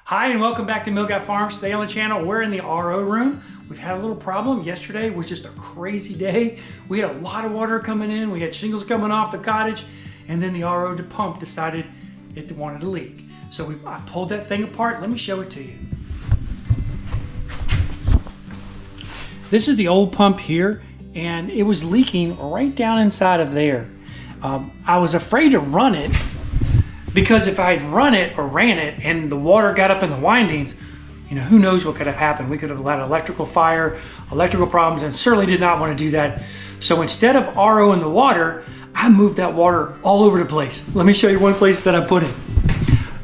Hi and welcome back to Milk Farms. Today on the channel, we're in the RO room. We've had a little problem. Yesterday was just a crazy day. We had a lot of water coming in. We had shingles coming off the cottage, and then the RO pump decided it wanted to leak. So I pulled that thing apart. Let me show it to you. This is the old pump here, and it was leaking right down inside of there. I was afraid to run it, because if I'd run it or ran it and the water got up in the windings, who knows what could have happened. We could have had electrical fire, electrical problems, and certainly did not want to do that. So instead of RO in the water, I moved that water all over the place. Let me show you one place that I put it.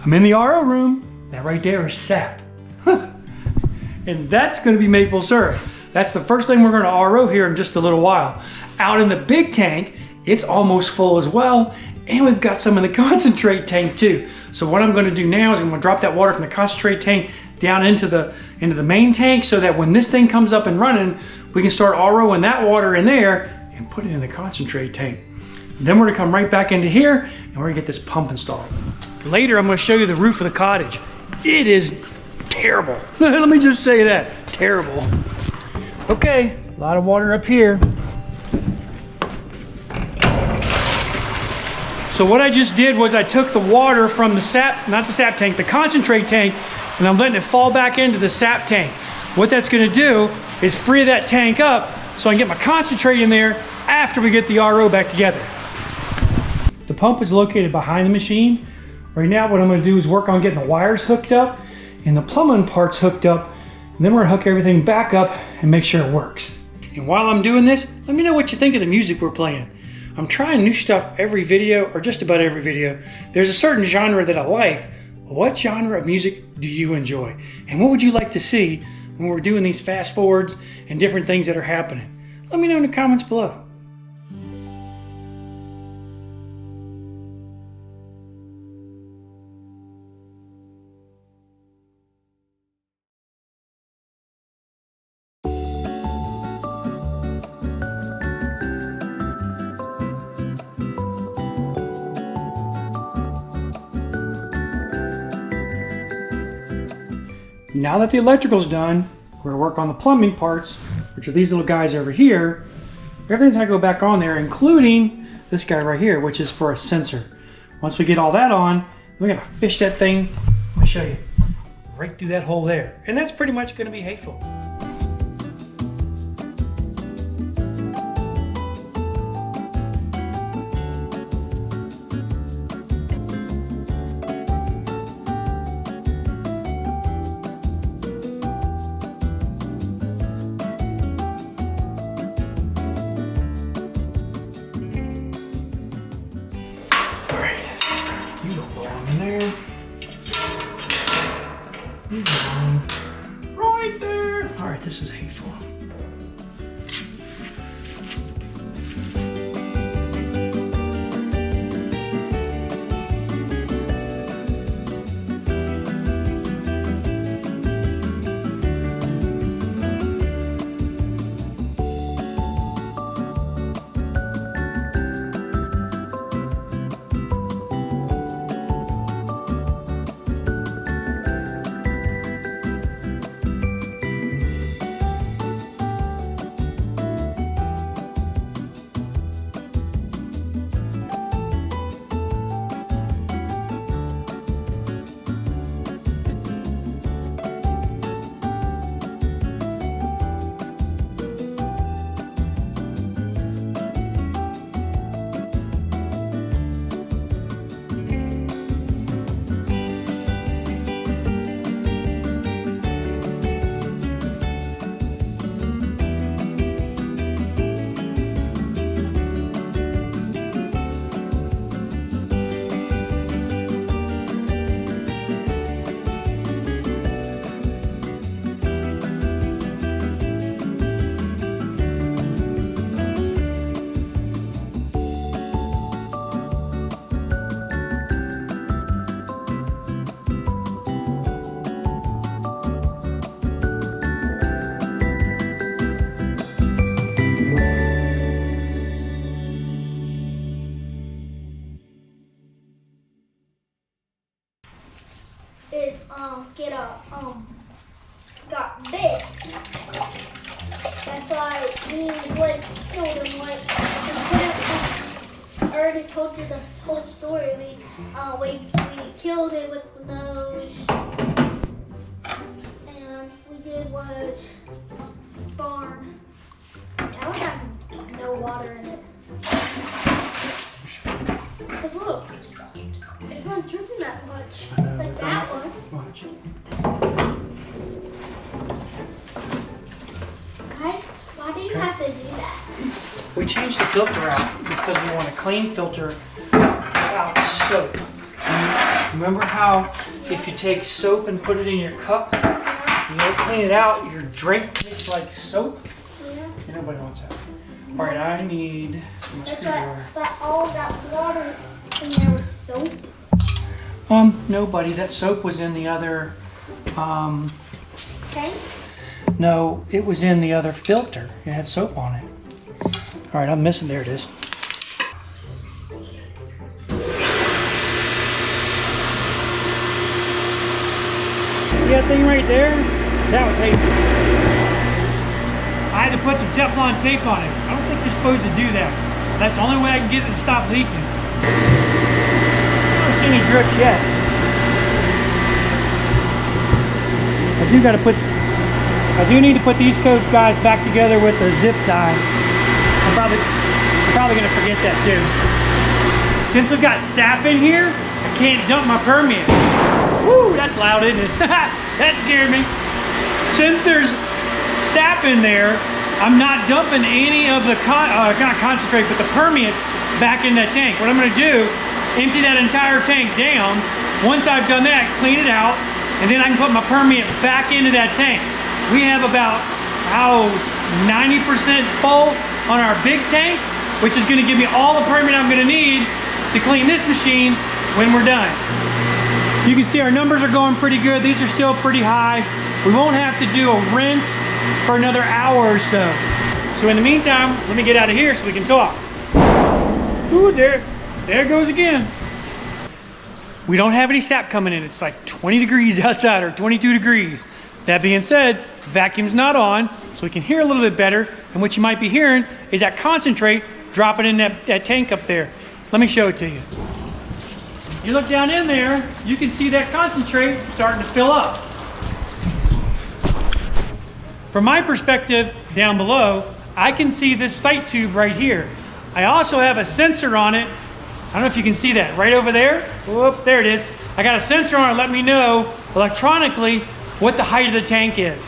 I'm in the RO room. That right there is sap. And that's going to be maple syrup. That's the first thing we're going to RO here in just a little while. Out in the big tank, it's almost full as well. And we've got some in the concentrate tank too. So what I'm going to do now is I'm going to drop that water from the concentrate tank down into the main tank, so that when this thing comes up and running, we can start ROing that water in there and put it in the concentrate tank. And then we're going to come right back into here and we're going to get this pump installed. Later, I'm going to show you the roof of the cottage. It is terrible. Let me just say that, terrible. Okay, a lot of water up here. So what I just did was I took the water from the sap, not the sap tank, the concentrate tank, and I'm letting it fall back into the sap tank. What that's going to do is free that tank up so I can get my concentrate in there after we get the RO back together. The pump is located behind the machine. Right now what I'm going to do is work on getting the wires hooked up and the plumbing parts hooked up, and then we're going to hook everything back up and make sure it works. And while I'm doing this, let me know what you think of the music we're playing. I'm trying new stuff every video, or just about every video. There's a certain genre that I like. What genre of music do you enjoy? And what would you like to see when we're doing these fast forwards and different things that are happening? Let me know in the comments below. Now that the electrical's done, we're going to work on the plumbing parts, which are these little guys over here. Everything's going to go back on there, including this guy right here, which is for a sensor. Once we get all that on, we're going to fish that thing, let me show you, right through that hole there. And that's pretty much going to be hateful. You don't belong in there. You belong right there. All right, this is hateful. got bit. That's why we would kill them. I already told you this whole story. We killed it with the nose, and we did was farm. Now we have no water in it. Cause look, it's not dripping that much. Like that one. Watch. Why do you have to do that? We changed the filter out because we want a clean filter without soap. Remember how if you take soap and put it in your cup, you don't clean it out, your drink tastes like soap? Yeah. And nobody wants that. All right, I need a screwdriver. That all that water in there was soap? No, buddy, that soap was in the other, Tank? no, it was in the other filter. It had soap on it. All right, I'm missing, there it is. See that thing right there? That was hateful. I had to put some Teflon tape on it. I don't think you're supposed to do that. That's the only way I can get it to stop leaking. I don't see any drips yet. I do need to put these coat guys back together with the zip tie. I'm probably gonna forget that too. Since we've got sap in here, I can't dump my permeate. Woo, that's loud, isn't it? That scared me. Since there's sap in there, I'm not dumping any of the, not concentrate, but the permeate back in that tank. What I'm gonna do, empty that entire tank down. Once I've done that, clean it out, and then I can put my permeate back into that tank. We have about, 90% full on our big tank, which is gonna give me all the permeate I'm gonna need to clean this machine when we're done. You can see our numbers are going pretty good. These are still pretty high. We won't have to do a rinse for another hour or so. So in the meantime, let me get out of here so we can talk. Ooh, there it goes again. We don't have any sap coming in. It's like 20 degrees outside or 22 degrees. That being said, vacuum's not on, so we can hear a little bit better. And what you might be hearing is that concentrate dropping in that tank up there. Let me show it to you. You look down in there, you can see that concentrate starting to fill up. From my perspective down below, I can see this sight tube right here. I also have a sensor on it. I don't know if you can see that right over there. Whoop, there it is. I got a sensor on it, let me know electronically what the height of the tank is.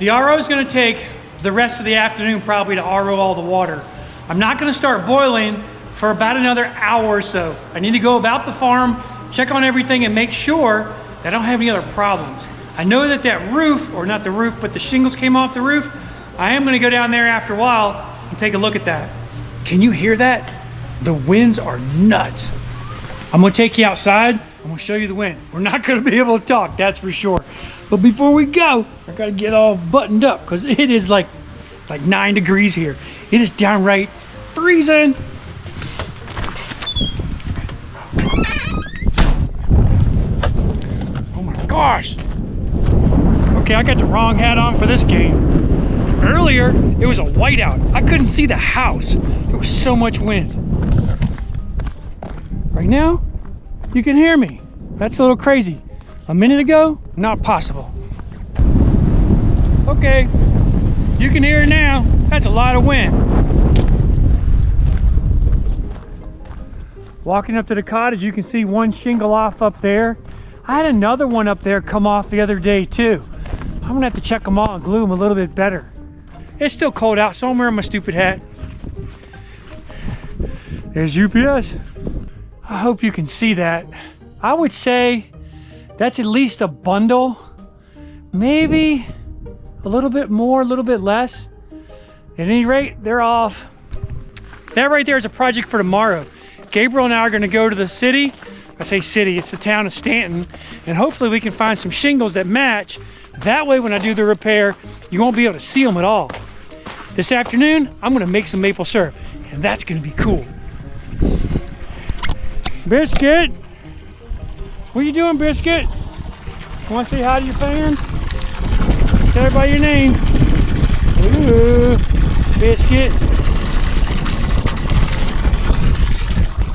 The RO is going to take the rest of the afternoon probably to RO all the water. I'm not going to start boiling for about another hour or so. I need to go about the farm, check on everything, and make sure that I don't have any other problems. I know that roof, or not the roof, but the shingles came off the roof. I am going to go down there after a while and take a look at that. Can you hear that? The winds are nuts. I'm going to take you outside. I'm going to show you the wind. We're not going to be able to talk, that's for sure. But before we go, I got to get all buttoned up because it is like 9 degrees here. It is downright freezing. Oh my gosh. Okay, I got the wrong hat on for this game. Earlier, it was a whiteout. I couldn't see the house. There was so much wind. Right now, you can hear me. That's a little crazy. A minute ago, not possible. Okay, you can hear it now. That's a lot of wind. Walking up to the cottage, you can see one shingle off up there. I had another one up there come off the other day too. I'm gonna have to check them all and glue them a little bit better. It's still cold out, so I'm wearing my stupid hat. There's UPS. I hope you can see that. I would say that's at least a bundle, maybe a little bit more, a little bit less. At any rate, they're off. That right there is a project for tomorrow. Gabriel and I are gonna go to the city. I say city, it's the town of Stanton, and hopefully we can find some shingles that match. That way when I do the repair, you won't be able to see them at all. This afternoon, I'm gonna make some maple syrup, and that's gonna be cool. Biscuit, what are you doing, Biscuit? You want to say hi to your fans? Tell everybody your name. Ooh, Biscuit.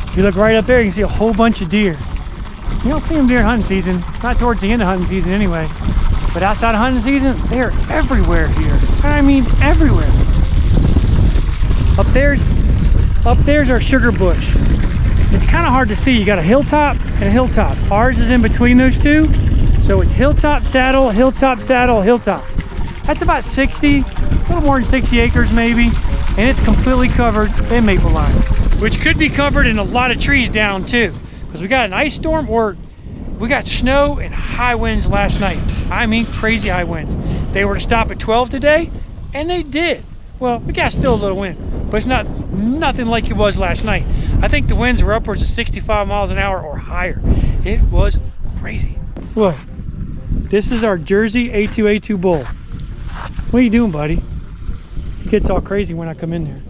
If you look right up there, you can see a whole bunch of deer. You don't see them during hunting season, not towards the end of hunting season anyway. But outside of hunting season, they're everywhere here. I mean, everywhere. Up there's our sugar bush. It's kind of hard to see. You got a hilltop and a hilltop. Ours is in between those two. So it's hilltop, saddle, hilltop, saddle, hilltop. That's about 60, a little more than 60 acres maybe. And it's completely covered in maple lime, which could be covered in a lot of trees down too. Because we got an ice storm, or we got snow and high winds last night. I mean, crazy high winds. They were to stop at 12 today, and they did. Well, we got still a little wind, but it's nothing like it was last night. I think the winds were upwards of 65 miles an hour or higher. It was crazy. Look, this is our Jersey A2 bull. What are you doing, buddy? He gets all crazy when I come in there.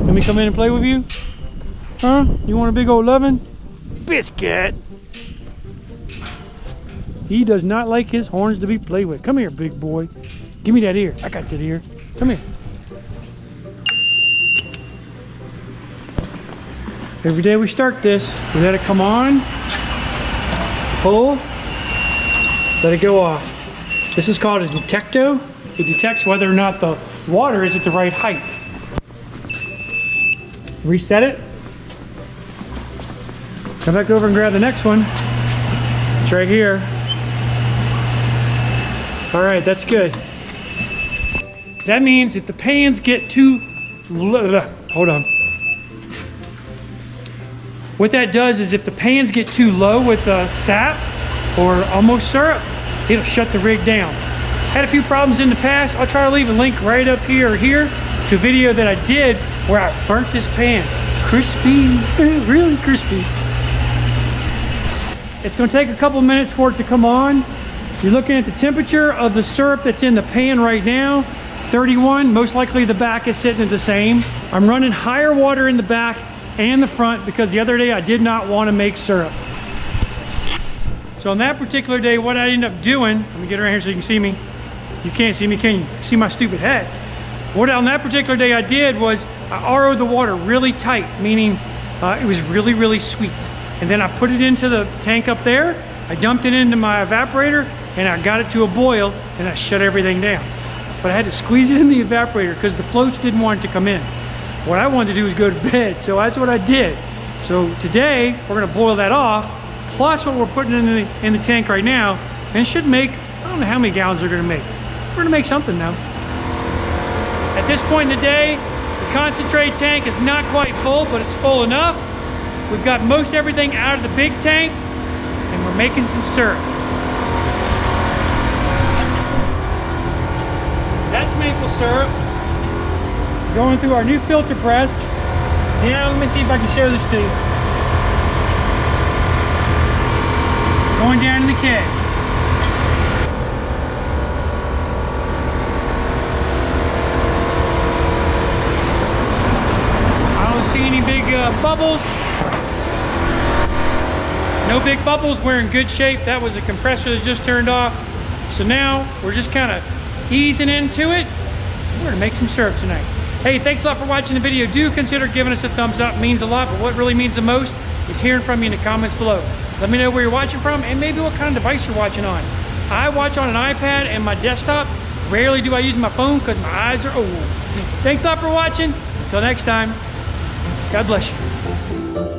Let me come in and play with you? Huh? You want a big old lovin'? Biscuit! He does not like his horns to be played with. Come here, big boy. Give me that ear. I got that ear. Come here. Every day we start this, we let it come on, pull, let it go off. This is called a detecto. It detects whether or not the water is at the right height. Reset it. Come back over and grab the next one. It's right here. All right, that's good. That means if the pans get too low, hold on. What that does is if the pans get too low with the sap or almost syrup, it'll shut the rig down. Had a few problems in the past. I'll try to leave a link right up here or here to a video that I did where I burnt this pan. Crispy, really crispy. It's gonna take a couple minutes for it to come on. You're looking at the temperature of the syrup that's in the pan right now, 31. Most likely the back is sitting at the same. I'm running higher water in the back and the front because the other day I did not want to make syrup. So on that particular day, what I ended up doing, let me get around here so you can see me. You can't see me, can you? See my stupid head. What on that particular day I did was I RO'd the water really tight, meaning it was really, really sweet. And then I put it into the tank up there, I dumped it into my evaporator, and I got it to a boil, and I shut everything down. But I had to squeeze it in the evaporator because the floats didn't want it to come in. What I wanted to do was go to bed, so that's what I did. So today, we're gonna boil that off, plus what we're putting in the tank right now, and it should make, I don't know how many gallons they're gonna make. We're gonna make something though. At this point in the day, the concentrate tank is not quite full, but it's full enough. We've got most everything out of the big tank, and we're making some syrup. That's maple syrup. Going through our new filter press. Now, let me see if I can show this to you. Going down in the keg. I don't see any big bubbles. No big bubbles. We're in good shape. That was a compressor that just turned off. So now we're just kind of easing into it. We're gonna make some syrup tonight. Hey, thanks a lot for watching the video. Do consider giving us a thumbs up. It means a lot, but what really means the most is hearing from you in the comments below. Let me know where you're watching from and maybe what kind of device you're watching on. I watch on an iPad and my desktop. Rarely do I use my phone because my eyes are old. Thanks a lot for watching. Until next time, God bless you.